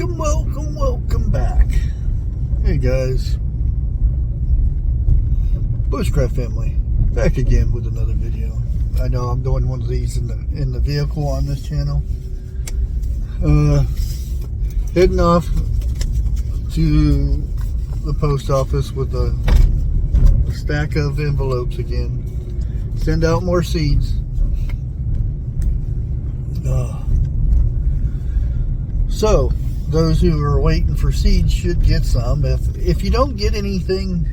Welcome back. Hey guys, Bushcraft family, back again with another video. I know I'm doing one of these in the vehicle on this channel. Heading off to the post office with a stack of envelopes again. Send out more seeds. So those who are waiting for seeds should get some. If you don't get anything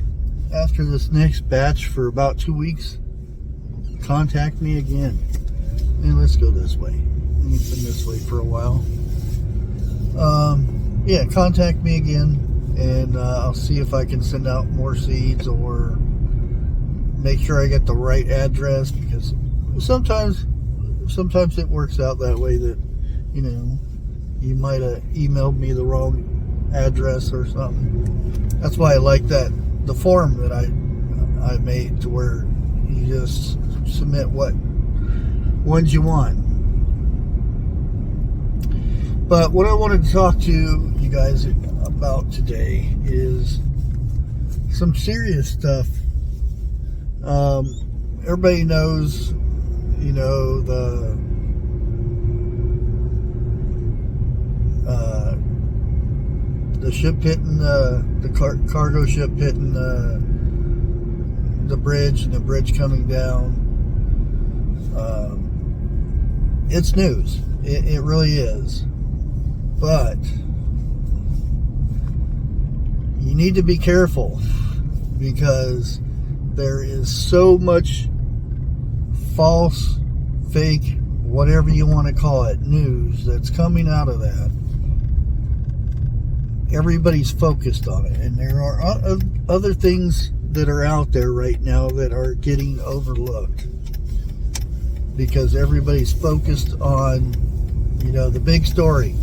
after this next batch for about 2 weeks, contact me again. And let's go this way. We've been this way for a while. Yeah, contact me again, and I'll see if I can send out more seeds or make sure I get the right address, because sometimes it works out that way that, you know, you might have emailed me the wrong address or something. That's why I like the form that I made, to where you just submit what ones you want. But what I wanted to talk to you guys about today is some serious stuff. Everybody knows, you know, the ship hitting the cargo ship hitting the bridge, and the bridge coming down. It's news. It really is. But you need to be careful, because there is so much false, fake, whatever you want to call it, news that's coming out of that. Everybody's focused on it, and there are other things that are out there right now that are getting overlooked, because everybody's focused on, you know, the big story.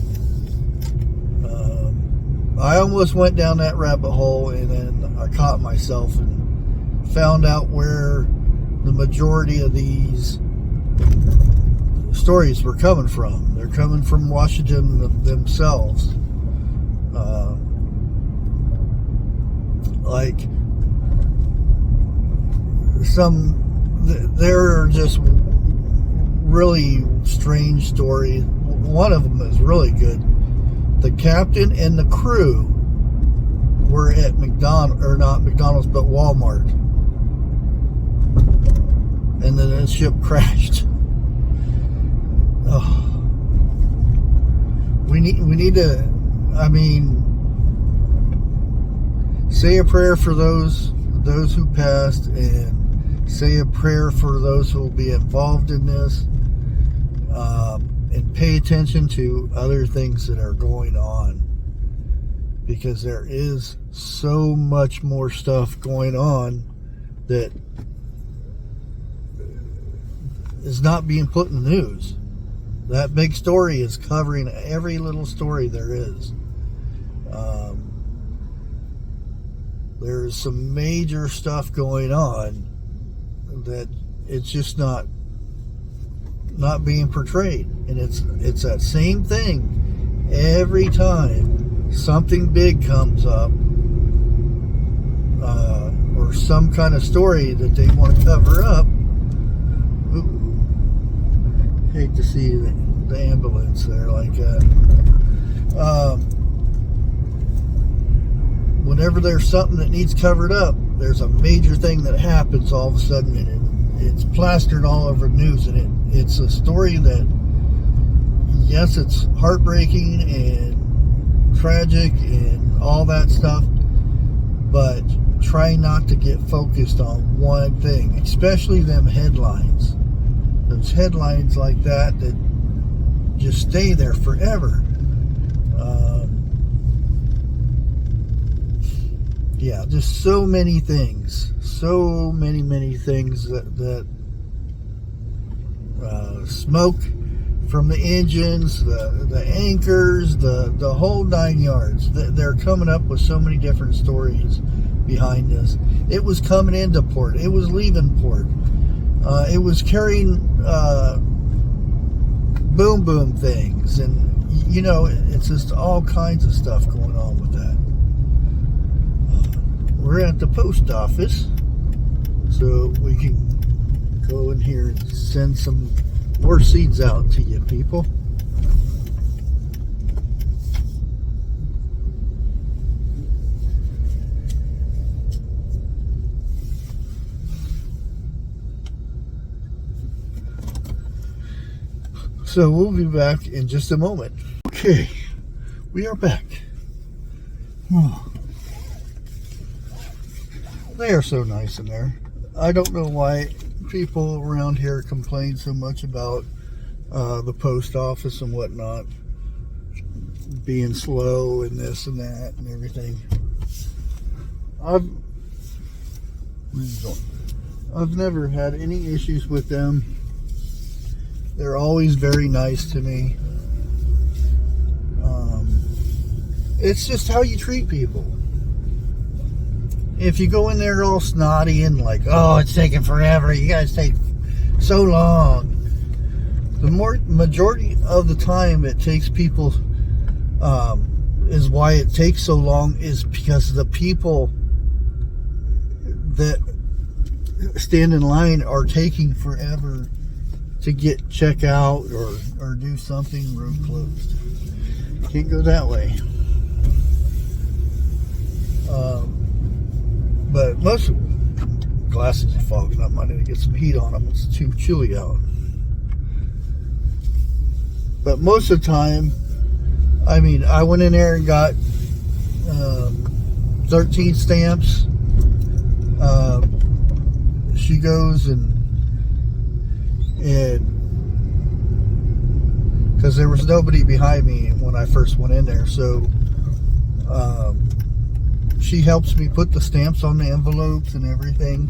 I almost went down that rabbit hole, and then I caught myself and found out where the majority of these stories were coming from. They're coming from Washington themselves. Like there are just really strange stories. One of them is really good. The captain and the crew were at not McDonald's, but Walmart, and then the ship crashed. Oh, we need to, I mean, say a prayer for those who passed, and say a prayer for those who will be involved in this, and pay attention to other things that are going on, because there is so much more stuff going on that is not being put in the news. That big story is covering every little story there is. There's some major stuff going on that it's just not being portrayed, and it's that same thing every time something big comes up, or some kind of story that they want to cover up. Ooh, hate to see the ambulance there like that. Whenever there's something that needs covered up, there's a major thing that happens all of a sudden, and it's plastered all over the news, and it's a story that, yes, it's heartbreaking and tragic and all that stuff, but try not to get focused on one thing, especially them headlines. Those headlines like that just stay there forever. Yeah, just so many things, so many things that smoke from the engines, the anchors, the whole 9 yards. They're coming up with so many different stories behind this. It was coming into port. It was leaving port. It was carrying boom things, and you know, it's just all kinds of stuff going on with that. We're at the post office, so we can go in here and send some more seeds out to you people. So we'll be back in just a moment. Okay, we are back. Oh. They are so nice in there. I don't know why people around here complain so much about the post office and whatnot being slow and this and that and everything. I've never had any issues with them. They're always very nice to me. It's just how you treat people. If you go in there all snotty and like, oh, it's taking forever, you guys take so long. The majority of the time it takes people, is why it takes so long, is because the people that stand in line are taking forever to get check out or do something. Road closed. Can't go that way. But most glasses are fogging up. I need to get some heat on them. It's too chilly out. But most of the time, I mean, I went in there and got 13 stamps. She goes and because there was nobody behind me when I first went in there, so she helps me put the stamps on the envelopes and everything.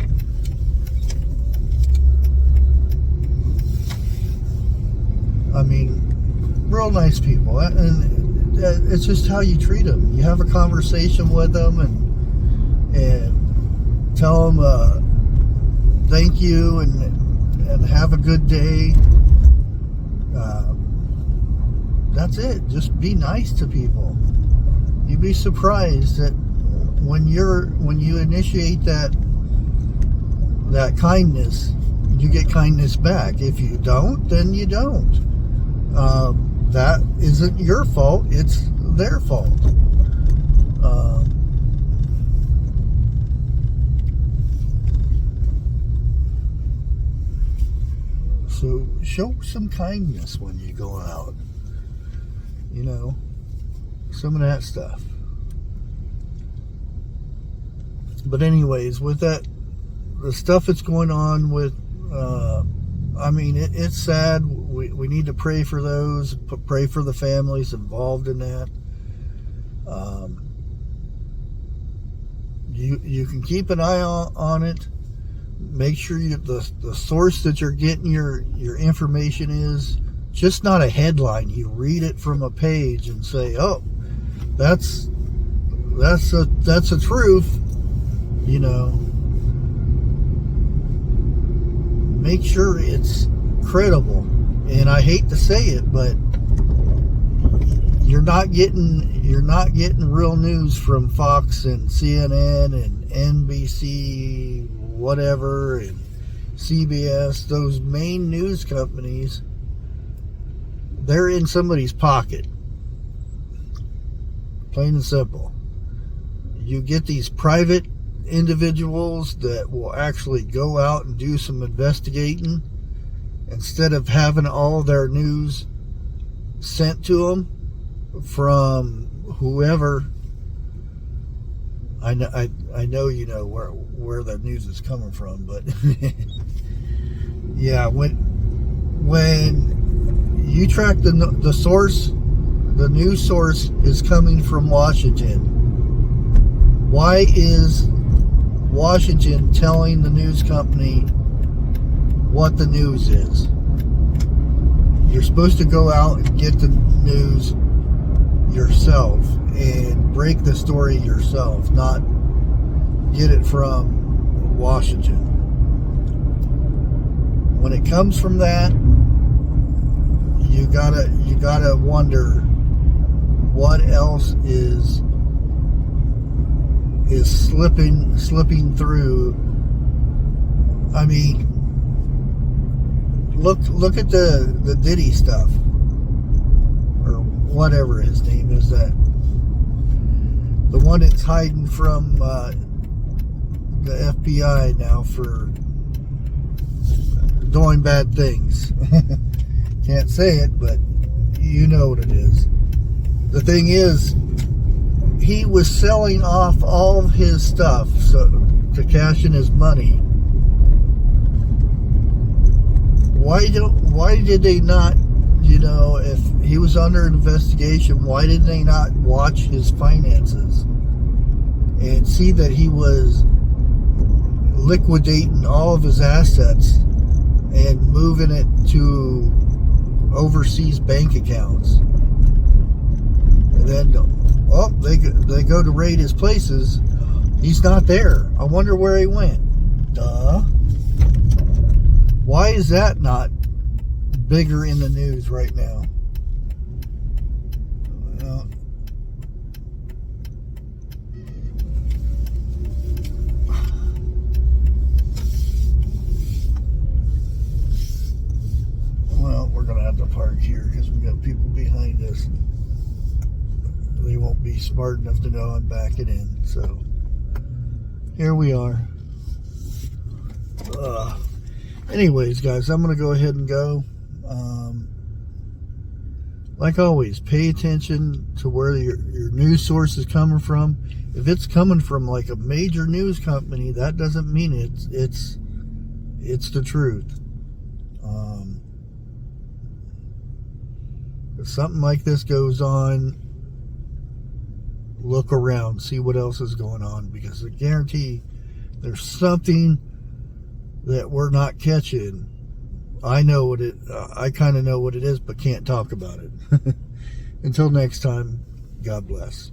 I mean, real nice people, and it's just how you treat them. You have a conversation with them and tell them thank you and have a good day. That's it. Just be nice to people. You'd be surprised that when you initiate that kindness, you get kindness back. If you don't, then you don't. That isn't your fault. It's their fault. So show some kindness when you go out. You know, some of that stuff. But anyways, with that, the stuff that's going on with, I mean, it's sad. We need to pray for those, pray for the families involved in that. You can keep an eye on it. Make sure the source that you're getting your information is just not a headline. You read it from a page and say, oh, that's a truth. You know, make sure it's credible. And I hate to say it, but you're not getting real news from Fox and CNN and NBC, whatever, and CBS. Those main news companies, they're in somebody's pocket. Plain and simple. You get these private individuals that will actually go out and do some investigating instead of having all their news sent to them from whoever. I know you know where the news is coming from, but yeah, when you track the source, the news source is coming from Washington. Why is Washington telling the news company what the news is? You're supposed to go out and get the news yourself and break the story yourself, not get it from Washington. When it comes from that, you gotta wonder else is slipping through. I mean, look at the Diddy stuff, or whatever his name is, that the one that's hiding from the FBI now for doing bad things. Can't say it, but you know what it is. The thing is, he was selling off all of his stuff to cash in his money. Why did they not, if he was under investigation, why did they not watch his finances and see that he was liquidating all of his assets and moving it to overseas bank accounts? And then, they go to raid his places. He's not there. I wonder where he went. Duh. Why is that not bigger in the news right now? Well, we're going to have to park here because we got people behind us. They won't be smart enough to know I'm backing in. So, here we are. Anyways, guys, I'm going to go ahead and go. Like always, pay attention to where your news source is coming from. If it's coming from like a major news company, that doesn't mean it's the truth. If something like this goes on, look around, see what else is going on, because I guarantee there's something that we're not catching. I kind of know what it is, but can't talk about it. Until next time, God bless.